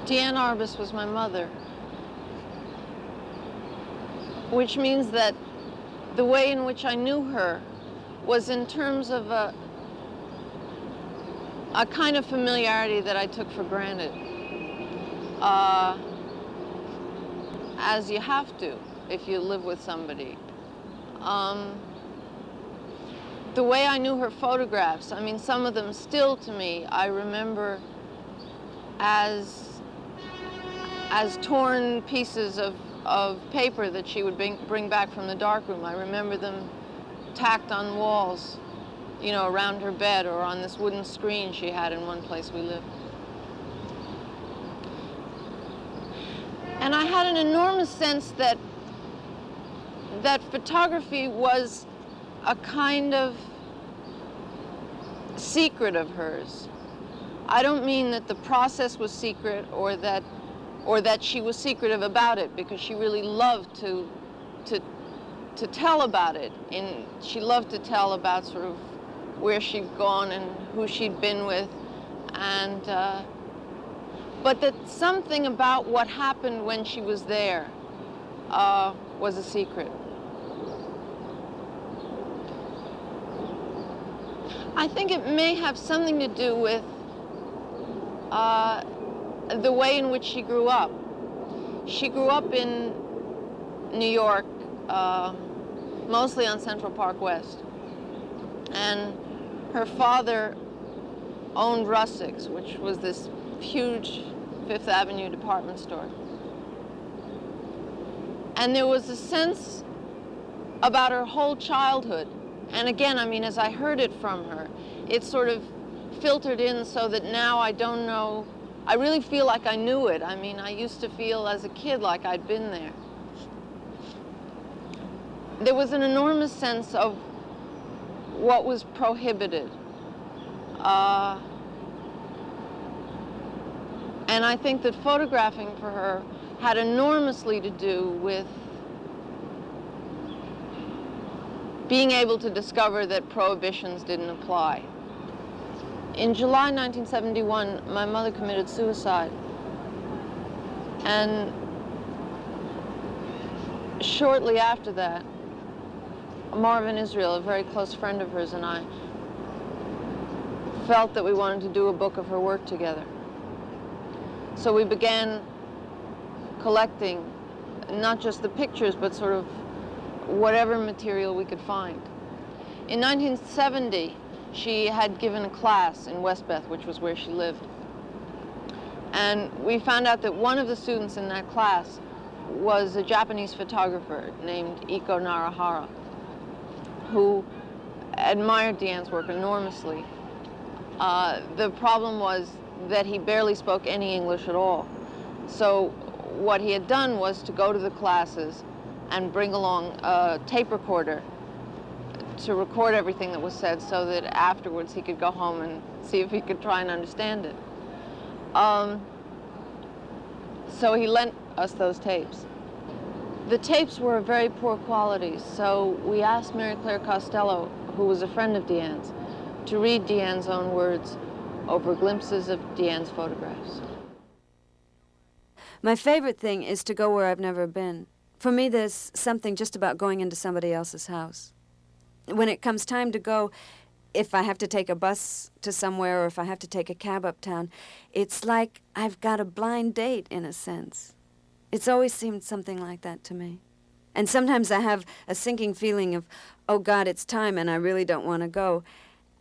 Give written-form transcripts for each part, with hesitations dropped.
Diane Arbus was my mother, which means that the way in which I knew her was in terms of a kind of familiarity that I took for granted, as you have to if you live with somebody. The way I knew her photographs, I mean, some of them still to me, I remember as torn pieces of paper that she would bring back from the darkroom. I remember them tacked on walls, you know, around her bed or on this wooden screen she had in one place we lived. And I had an enormous sense that photography was a kind of secret of hers. I don't mean that the process was secret or that she was secretive about it, because she really loved to tell about it. And she loved to tell about sort of where she'd gone and who she'd been with, and but that something about what happened when she was there was a secret. I think it may have something to do with the way in which she grew up. She grew up in New York, mostly on Central Park West. And her father owned Russik's, which was this huge Fifth Avenue department store. And there was a sense about her whole childhood. And again, I mean, as I heard it from her, it sort of filtered in so that now I don't know, I really feel like I knew it. I mean, I used to feel as a kid like I'd been there. There was an enormous sense of what was prohibited. And I think that photographing for her had enormously to do with being able to discover that prohibitions didn't apply. In July 1971, my mother committed suicide. And shortly after that, Marvin Israel, a very close friend of hers, and I felt that we wanted to do a book of her work together. So we began collecting not just the pictures, but sort of whatever material we could find. In 1970, she had given a class in Westbeth, which was where she lived. And we found out that one of the students in that class was a Japanese photographer named Iko Narahara, who admired Diane's work enormously. The problem was that he barely spoke any English at all. So what he had done was to go to the classes and bring along a tape recorder to record everything that was said, so that afterwards he could go home and see if he could try and understand it. So he lent us those tapes. The tapes were of very poor quality, so we asked Mary Claire Costello, who was a friend of Diane's, to read Diane's own words over glimpses of Diane's photographs. My favorite thing is to go where I've never been. For me, there's something just about going into somebody else's house. When it comes time to go, if I have to take a bus to somewhere or if I have to take a cab uptown, it's like I've got a blind date in a sense. It's always seemed something like that to me. And sometimes I have a sinking feeling of, oh God, it's time and I really don't want to go.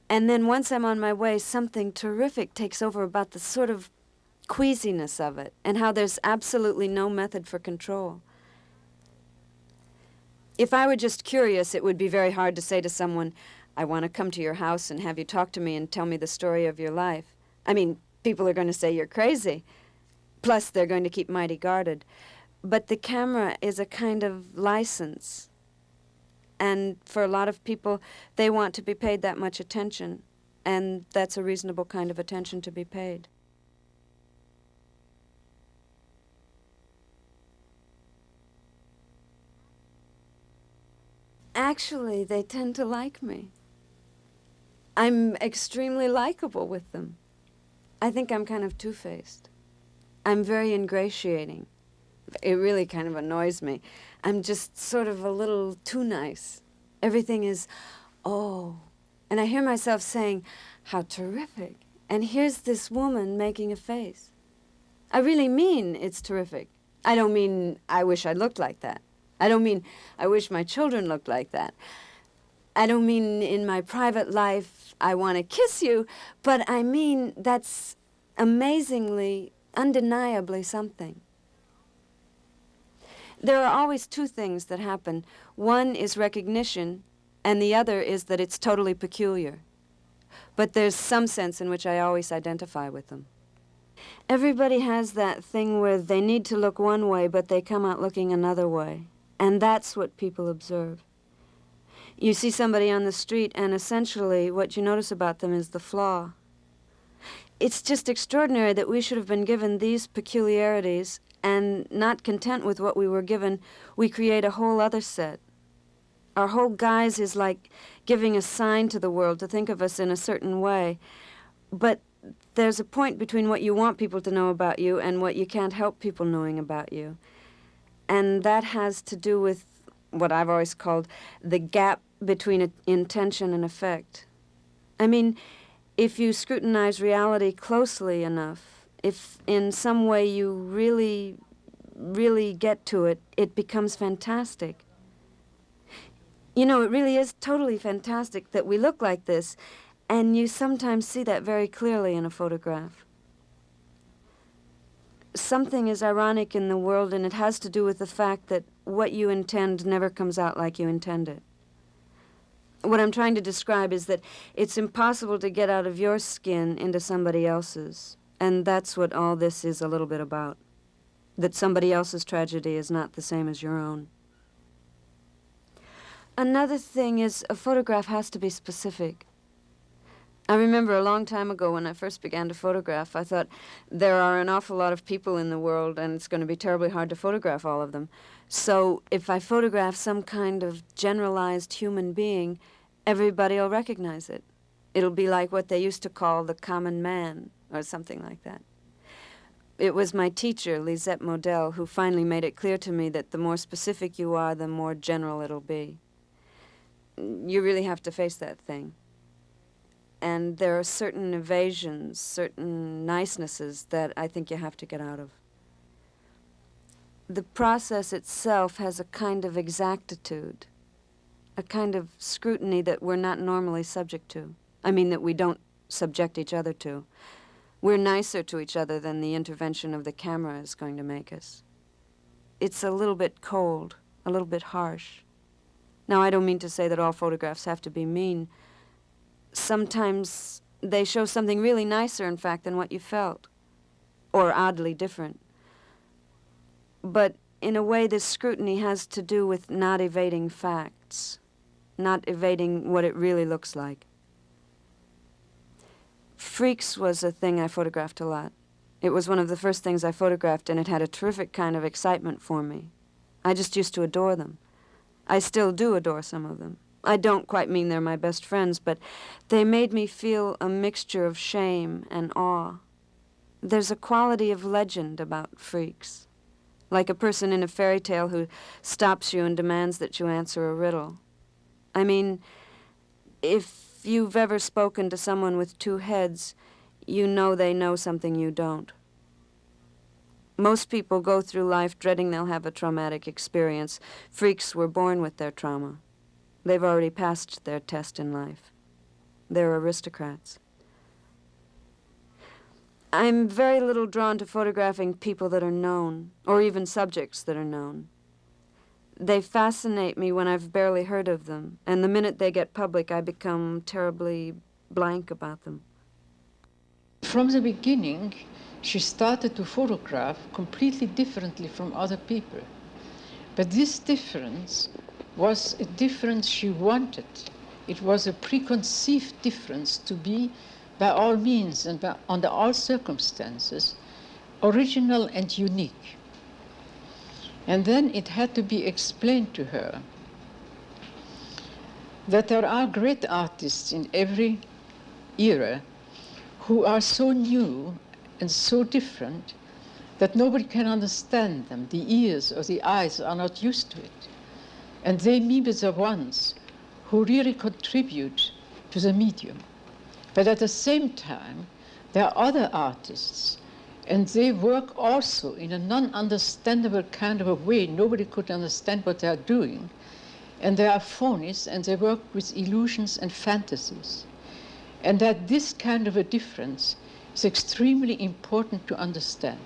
And then once I'm on my way, something terrific takes over about the sort of queasiness of it and how there's absolutely no method for control. If I were just curious, it would be very hard to say to someone, I want to come to your house and have you talk to me and tell me the story of your life. I mean, people are going to say you're crazy. Plus, they're going to keep mighty guarded. But the camera is a kind of license. And for a lot of people, they want to be paid that much attention. And that's a reasonable kind of attention to be paid. Actually, they tend to like me. I'm extremely likable with them. I think I'm kind of two-faced. I'm very ingratiating. It really kind of annoys me. I'm just sort of a little too nice. Everything is, oh. And I hear myself saying, how terrific. And here's this woman making a face. I really mean it's terrific. I don't mean I wish I looked like that. I don't mean I wish my children looked like that. I don't mean in my private life I want to kiss you, but I mean that's amazingly, undeniably something. There are always two things that happen. One is recognition, and the other is that it's totally peculiar. But there's some sense in which I always identify with them. Everybody has that thing where they need to look one way, but they come out looking another way. And that's what people observe. You see somebody on the street, and essentially what you notice about them is the flaw. It's just extraordinary that we should have been given these peculiarities, and not content with what we were given, we create a whole other set. Our whole guise is like giving a sign to the world to think of us in a certain way. But there's a point between what you want people to know about you and what you can't help people knowing about you. And that has to do with what I've always called the gap between intention and effect. I mean, if you scrutinize reality closely enough, if in some way you really, really get to it, it becomes fantastic. You know, it really is totally fantastic that we look like this, and you sometimes see that very clearly in a photograph. Something is ironic in the world, and it has to do with the fact that what you intend never comes out like you intend it. What I'm trying to describe is that it's impossible to get out of your skin into somebody else's, and that's what all this is a little bit about, that somebody else's tragedy is not the same as your own. Another thing is a photograph has to be specific. I remember a long time ago when I first began to photograph, I thought there are an awful lot of people in the world and it's going to be terribly hard to photograph all of them. So if I photograph some kind of generalized human being, everybody will recognize it. It'll be like what they used to call the common man or something like that. It was my teacher, Lisette Model, who finally made it clear to me that the more specific you are, the more general it'll be. You really have to face that thing. And there are certain evasions, certain nicenesses that I think you have to get out of. The process itself has a kind of exactitude, a kind of scrutiny that we're not normally subject to. I mean, that we don't subject each other to. We're nicer to each other than the intervention of the camera is going to make us. It's a little bit cold, a little bit harsh. Now, I don't mean to say that all photographs have to be mean. Sometimes they show something really nicer, in fact, than what you felt, or oddly different. But in a way, this scrutiny has to do with not evading facts, not evading what it really looks like. Freaks was a thing I photographed a lot. It was one of the first things I photographed, and it had a terrific kind of excitement for me. I just used to adore them. I still do adore some of them. I don't quite mean they're my best friends, but they made me feel a mixture of shame and awe. There's a quality of legend about freaks, like a person in a fairy tale who stops you and demands that you answer a riddle. I mean, if you've ever spoken to someone with two heads, you know they know something you don't. Most people go through life dreading they'll have a traumatic experience. Freaks were born with their trauma. They've already passed their test in life. They're aristocrats. I'm very little drawn to photographing people that are known, or even subjects that are known. They fascinate me when I've barely heard of them, and the minute they get public, I become terribly blank about them. From the beginning, she started to photograph completely differently from other people. But this difference was a difference she wanted. It was a preconceived difference to be, by all means and under all circumstances, original and unique. And then it had to be explained to her that there are great artists in every era who are so new and so different that nobody can understand them. The ears or the eyes are not used to it. And they may be the ones who really contribute to the medium. But at the same time, there are other artists, and they work also in a non-understandable kind of a way. Nobody could understand what they are doing. And they are phonies, and they work with illusions and fantasies. And that this kind of a difference is extremely important to understand.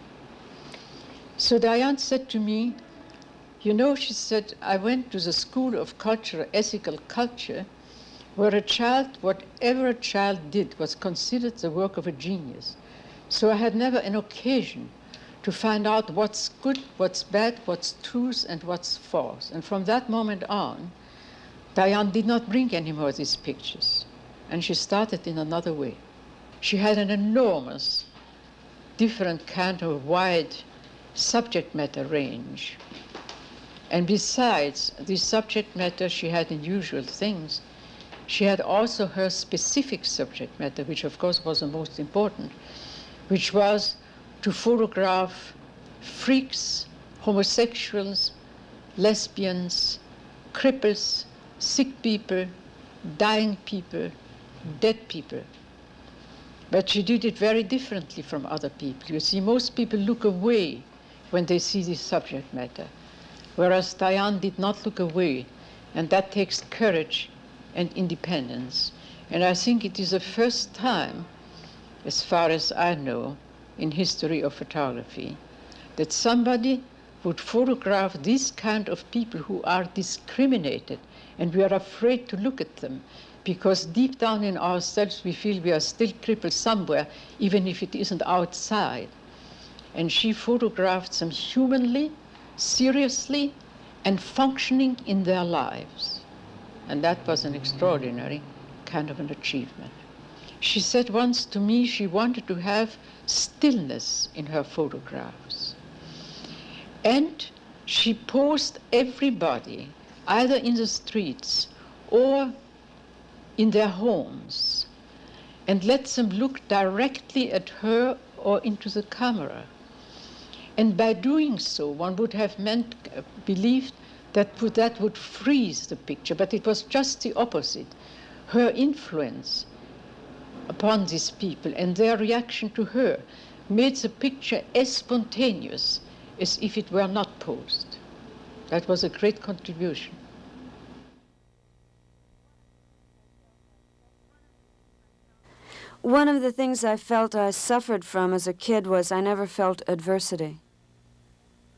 So Diane said to me, you know, she said, I went to the School of Culture, Ethical Culture, where a child, whatever a child did, was considered the work of a genius. So I had never an occasion to find out what's good, what's bad, what's truth, and what's false. And from that moment on, Diane did not bring any more of these pictures. And she started in another way. She had an enormous, different kind of wide subject matter range. And besides the subject matter she had in usual things, she had also her specific subject matter, which of course was the most important, which was to photograph freaks, homosexuals, lesbians, cripples, sick people, dying people, dead people. But she did it very differently from other people. You see, most people look away when they see this subject matter, whereas Diane did not look away, and that takes courage and independence. And I think it is the first time, as far as I know, in history of photography, that somebody would photograph this kind of people who are discriminated, and we are afraid to look at them, because deep down in ourselves we feel we are still crippled somewhere, even if it isn't outside. And she photographed them humanly, seriously, and functioning in their lives. And that was an extraordinary kind of an achievement. She said once to me she wanted to have stillness in her photographs. And she posed everybody, either in the streets or in their homes, and let them look directly at her or into the camera. And by doing so, one would have believed that would freeze the picture, but it was just the opposite. Her influence upon these people and their reaction to her made the picture as spontaneous as if it were not posed. That was a great contribution. One of the things I felt I suffered from as a kid was I never felt adversity.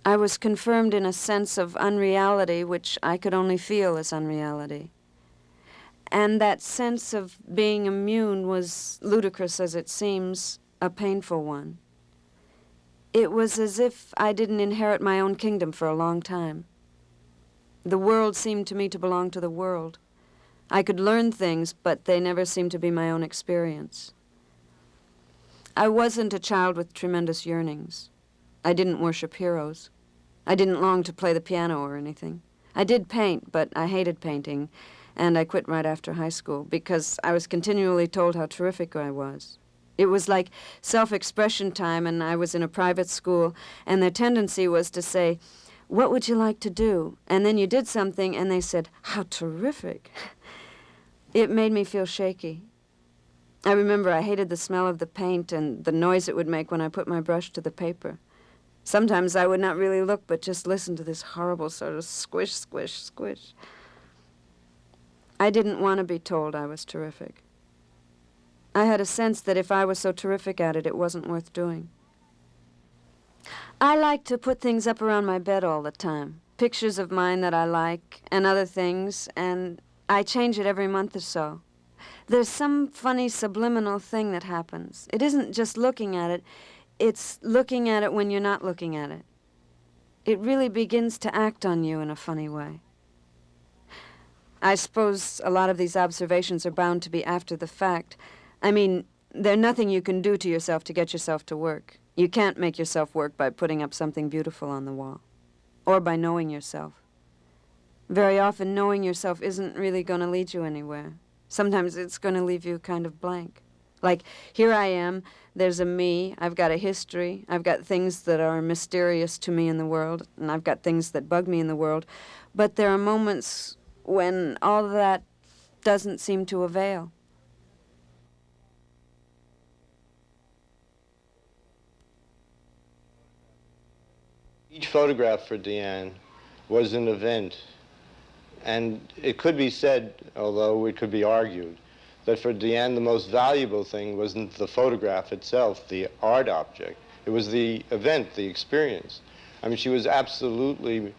I was confirmed in a sense of unreality, which I could only feel as unreality. And that sense of being immune was, ludicrous as it seems, a painful one. It was as if I didn't inherit my own kingdom for a long time. The world seemed to me to belong to the world. I could learn things, but they never seemed to be my own experience. I wasn't a child with tremendous yearnings. I didn't worship heroes. I didn't long to play the piano or anything. I did paint, but I hated painting, and I quit right after high school because I was continually told how terrific I was. It was like self-expression time, and I was in a private school, and their tendency was to say, "What would you like to do?" And then you did something, and they said, "How terrific." It made me feel shaky. I remember I hated the smell of the paint and the noise it would make when I put my brush to the paper. Sometimes I would not really look, but just listen to this horrible sort of squish, squish, squish. I didn't want to be told I was terrific. I had a sense that if I was so terrific at it, it wasn't worth doing. I like to put things up around my bed all the time, pictures of mine that I like and other things, and I change it every month or so. There's some funny subliminal thing that happens. It isn't just looking at it, it's looking at it when you're not looking at it. It really begins to act on you in a funny way. I suppose a lot of these observations are bound to be after the fact. I mean, there's nothing you can do to yourself to get yourself to work. You can't make yourself work by putting up something beautiful on the wall, or by knowing yourself. Very often, knowing yourself isn't really going to lead you anywhere. Sometimes it's going to leave you kind of blank, Like, here I am, there's a me, I've got a history, I've got things that are mysterious to me in the world, and I've got things that bug me in the world. But there are moments when all that doesn't seem to avail. Each photograph for Diane was an event, and it could be said, although it could be argued, that for Diane the most valuable thing wasn't the photograph itself, the art object. It was the event, the experience. I mean, she was absolutely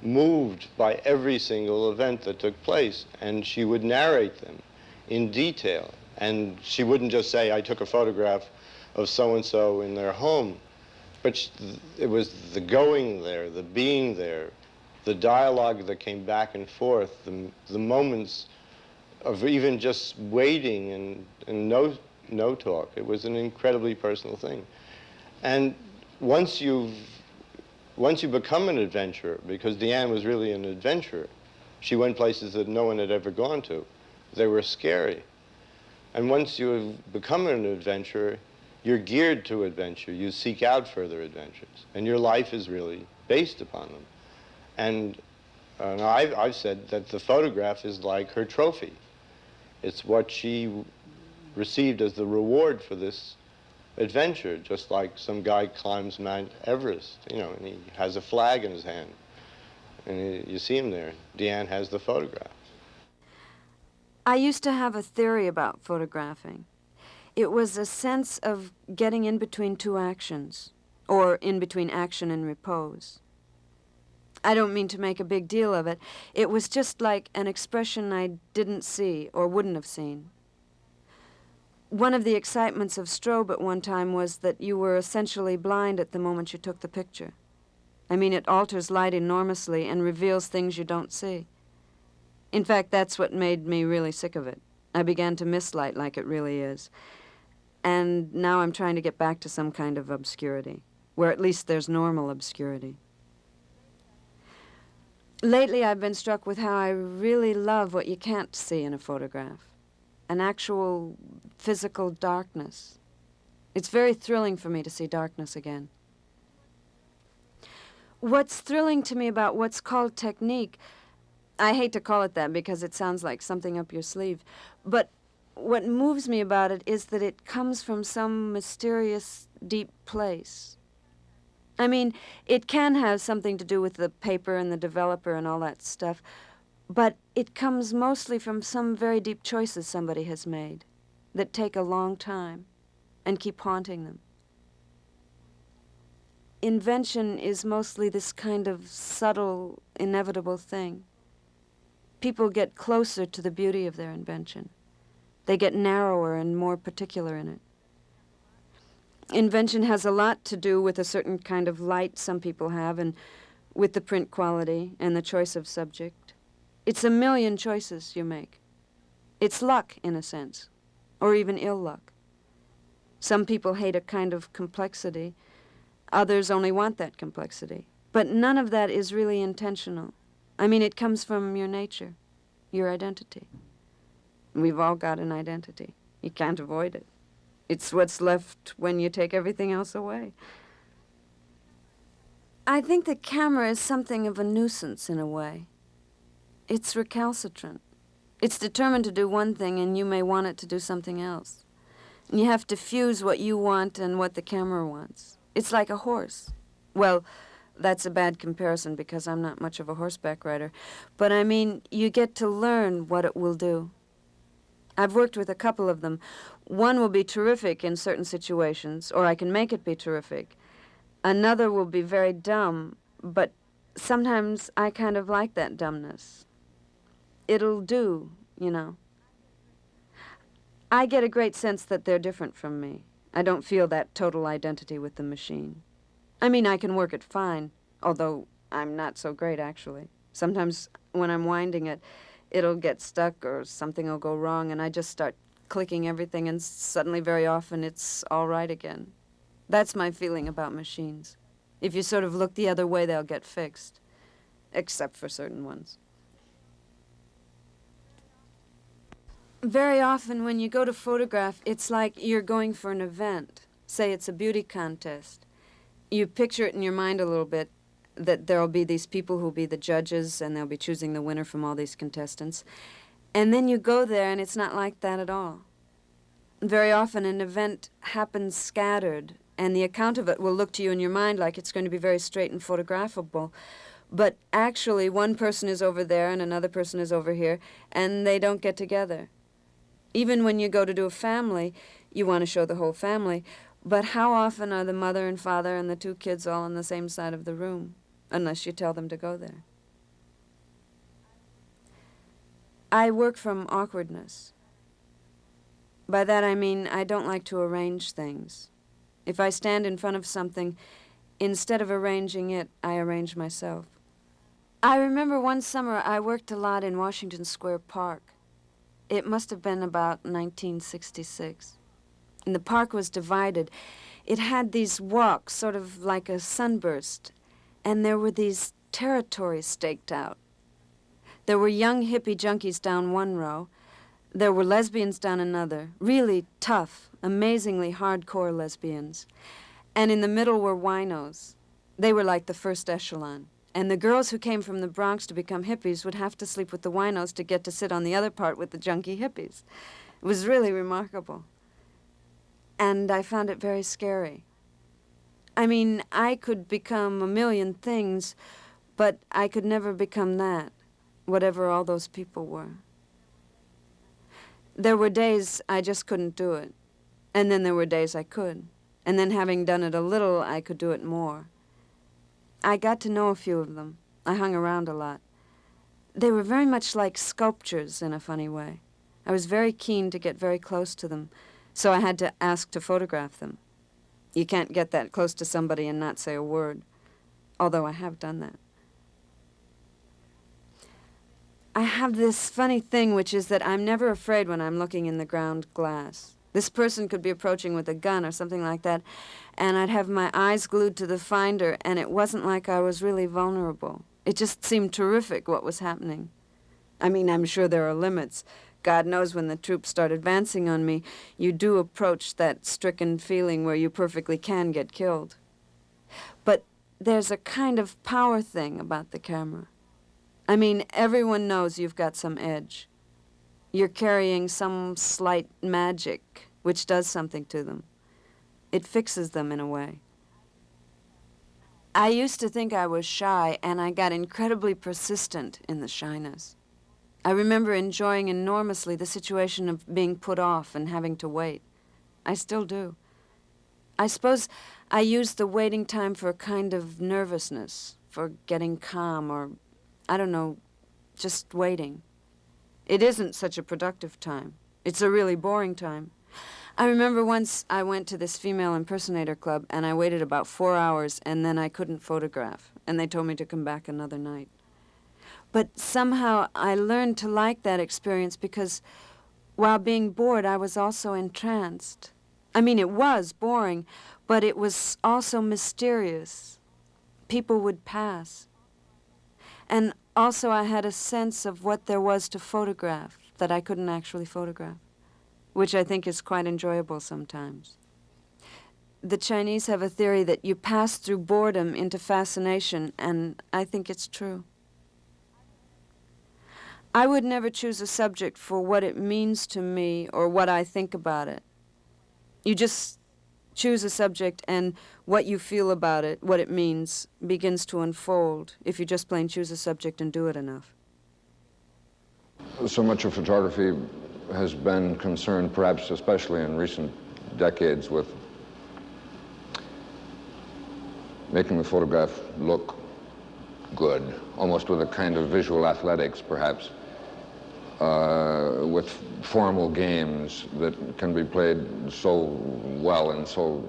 moved by every single event that took place, and she would narrate them in detail. And she wouldn't just say, I took a photograph of so-and-so in their home, but it was the going there, the being there, the dialogue that came back and forth, the moments of even just waiting and no talk. It was an incredibly personal thing. And once you become an adventurer, because Diane was really an adventurer, she went places that no one had ever gone to. They were scary. And once you have become an adventurer, you're geared to adventure. You seek out further adventures. And your life is really based upon them. And I've said that the photograph is like her trophy. It's what she received as the reward for this adventure, just like some guy climbs Mount Everest, you know, and he has a flag in his hand. And you see him there. Diane has the photograph. I used to have a theory about photographing. It was a sense of getting in between two actions, or in between action and repose. I don't mean to make a big deal of it. It was just like an expression I didn't see or wouldn't have seen. One of the excitements of strobe at one time was that you were essentially blind at the moment you took the picture. I mean, it alters light enormously and reveals things you don't see. In fact, that's what made me really sick of it. I began to miss light like it really is. And now I'm trying to get back to some kind of obscurity, where at least there's normal obscurity. Lately, I've been struck with how I really love what you can't see in a photograph, an actual physical darkness. It's very thrilling for me to see darkness again. What's thrilling to me about what's called technique, I hate to call it that because it sounds like something up your sleeve, but what moves me about it is that it comes from some mysterious, deep place. I mean, it can have something to do with the paper and the developer and all that stuff, but it comes mostly from some very deep choices somebody has made that take a long time and keep haunting them. Invention is mostly this kind of subtle, inevitable thing. People get closer to the beauty of their invention. They get narrower and more particular in it. Invention has a lot to do with a certain kind of light some people have and with the print quality and the choice of subject. It's a million choices you make. It's luck, in a sense, or even ill luck. Some people hate a kind of complexity. Others only want that complexity. But none of that is really intentional. I mean, it comes from your nature, your identity. We've all got an identity. You can't avoid it. It's what's left when you take everything else away. I think the camera is something of a nuisance in a way. It's recalcitrant. It's determined to do one thing, and you may want it to do something else. And you have to fuse what you want and what the camera wants. It's like a horse. Well, that's a bad comparison because I'm not much of a horseback rider. But I mean, you get to learn what it will do. I've worked with a couple of them. One will be terrific in certain situations, or I can make it be terrific. Another will be very dumb, but sometimes I kind of like that dumbness. It'll do, you know. I get a great sense that they're different from me. I don't feel that total identity with the machine. I mean, I can work it fine, although I'm not so great, actually. Sometimes when I'm winding it, it'll get stuck or something will go wrong, and I just start clicking everything, and suddenly, very often, it's all right again. That's my feeling about machines. If you sort of look the other way, they'll get fixed, except for certain ones. Very often when you go to photograph, it's like you're going for an event. Say it's a beauty contest. You picture it in your mind a little bit, that there'll be these people who'll be the judges and they'll be choosing the winner from all these contestants. And then you go there and it's not like that at all. Very often an event happens scattered, and the account of it will look to you in your mind like it's going to be very straight and photographable. But actually, one person is over there and another person is over here, and they don't get together. Even when you go to do a family, you want to show the whole family, but how often are the mother and father and the two kids all on the same side of the room, unless you tell them to go there? I work from awkwardness. By that I mean I don't like to arrange things. If I stand in front of something, instead of arranging it, I arrange myself. I remember one summer I worked a lot in Washington Square Park. It must have been about 1966. And the park was divided. It had these walks, sort of like a sunburst, and there were these territories staked out. There were young hippie junkies down one row. There were lesbians down another, really tough, amazingly hardcore lesbians. And in the middle were winos. They were like the first echelon. And the girls who came from the Bronx to become hippies would have to sleep with the winos to get to sit on the other part with the junkie hippies. It was really remarkable. And I found it very scary. I mean, I could become a million things, but I could never become that, whatever all those people were. There were days I just couldn't do it. And then there were days I could. And then having done it a little, I could do it more. I got to know a few of them. I hung around a lot. They were very much like sculptures in a funny way. I was very keen to get very close to them, so I had to ask to photograph them. You can't get that close to somebody and not say a word, although I have done that. I have this funny thing, which is that I'm never afraid when I'm looking in the ground glass. This person could be approaching with a gun or something like that, and I'd have my eyes glued to the finder, and it wasn't like I was really vulnerable. It just seemed terrific what was happening. I mean, I'm sure there are limits. God knows when the troops start advancing on me, you do approach that stricken feeling where you perfectly can get killed. But there's a kind of power thing about the camera. I mean, everyone knows you've got some edge. You're carrying some slight magic which does something to them. It fixes them in a way. I used to think I was shy, and I got incredibly persistent in the shyness. I remember enjoying enormously the situation of being put off and having to wait. I still do. I suppose I use the waiting time for a kind of nervousness, for getting calm, or, I don't know, just waiting. It isn't such a productive time. It's a really boring time. I remember once I went to this female impersonator club, and I waited about 4 hours, and then I couldn't photograph, and they told me to come back another night. But somehow I learned to like that experience because while being bored, I was also entranced. I mean, it was boring, but it was also mysterious. People would pass. And also I had a sense of what there was to photograph that I couldn't actually photograph, which I think is quite enjoyable sometimes. The Chinese have a theory that you pass through boredom into fascination, and I think it's true. I would never choose a subject for what it means to me or what I think about it. You just choose a subject, and what you feel about it, what it means, begins to unfold if you just plain choose a subject and do it enough. So much of photography has been concerned, perhaps especially in recent decades, with making the photograph look good, almost with a kind of visual athletics, perhaps. With formal games that can be played so well and so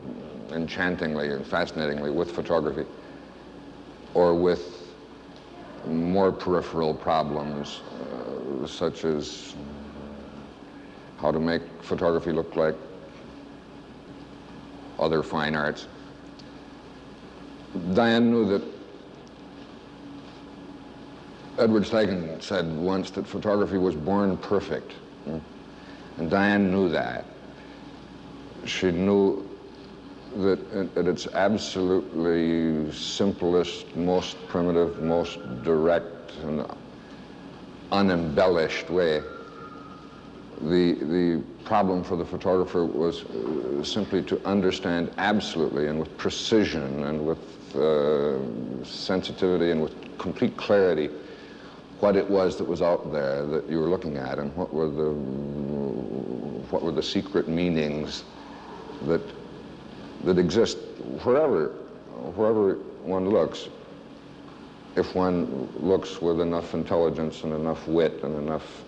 enchantingly and fascinatingly with photography, or with more peripheral problems, such as how to make photography look like other fine arts. Diane knew that Edward Steichen said once that photography was born perfect. And Diane knew that. She knew that at its absolutely simplest, most primitive, most direct and unembellished way, the problem for the photographer was simply to understand absolutely and with precision and with sensitivity and with complete clarity what it was that was out there that you were looking at, and what were the secret meanings that exist wherever one looks, if one looks with enough intelligence and enough wit and enough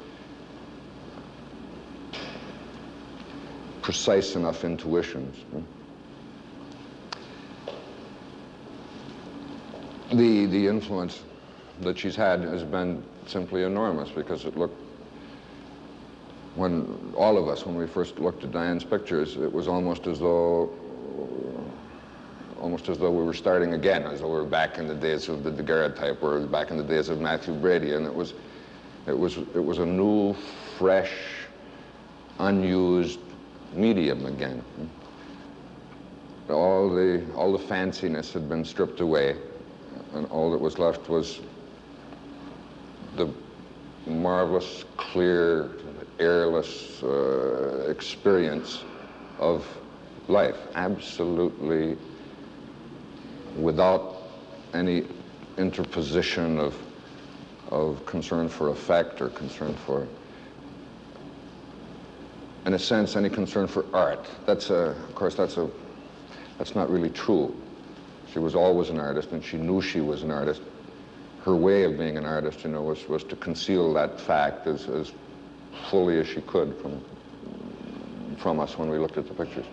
precise enough intuitions. The influence that she's had has been simply enormous, because it looked, when all of us, when we first looked at Diane's pictures, it was almost as though we were starting again, as though we were back in the days of the daguerreotype, or back in the days of Matthew Brady, and it was a new, fresh, unused medium again. All the fanciness had been stripped away, and all that was left was the marvelous, clear, airless experience of life, absolutely without any interposition of concern for effect or concern for, in a sense, any concern for art. That's not really true. She was always an artist, and she knew she was an artist. Her way of being an artist, was to conceal that fact as fully as she could from us when we looked at the pictures.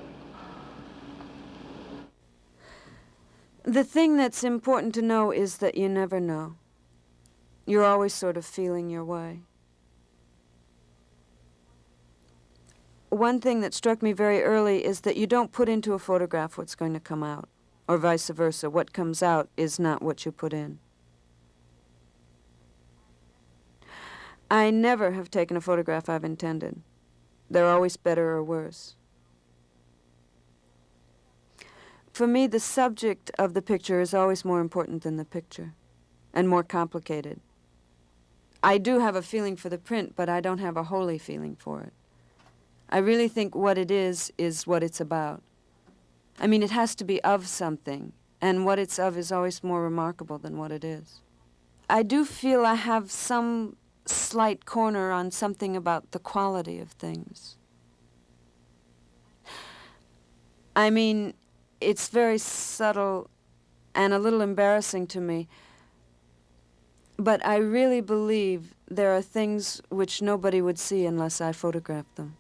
The thing that's important to know is that you never know. You're always sort of feeling your way. One thing that struck me very early is that you don't put into a photograph what's going to come out, or vice versa. What comes out is not what you put in. I never have taken a photograph I've intended. They're always better or worse. For me, the subject of the picture is always more important than the picture, and more complicated. I do have a feeling for the print, but I don't have a holy feeling for it. I really think what it is what it's about. I mean, it has to be of something, and what it's of is always more remarkable than what it is. I do feel I have some slight corner on something about the quality of things. I mean, it's very subtle and a little embarrassing to me, but I really believe there are things which nobody would see unless I photographed them.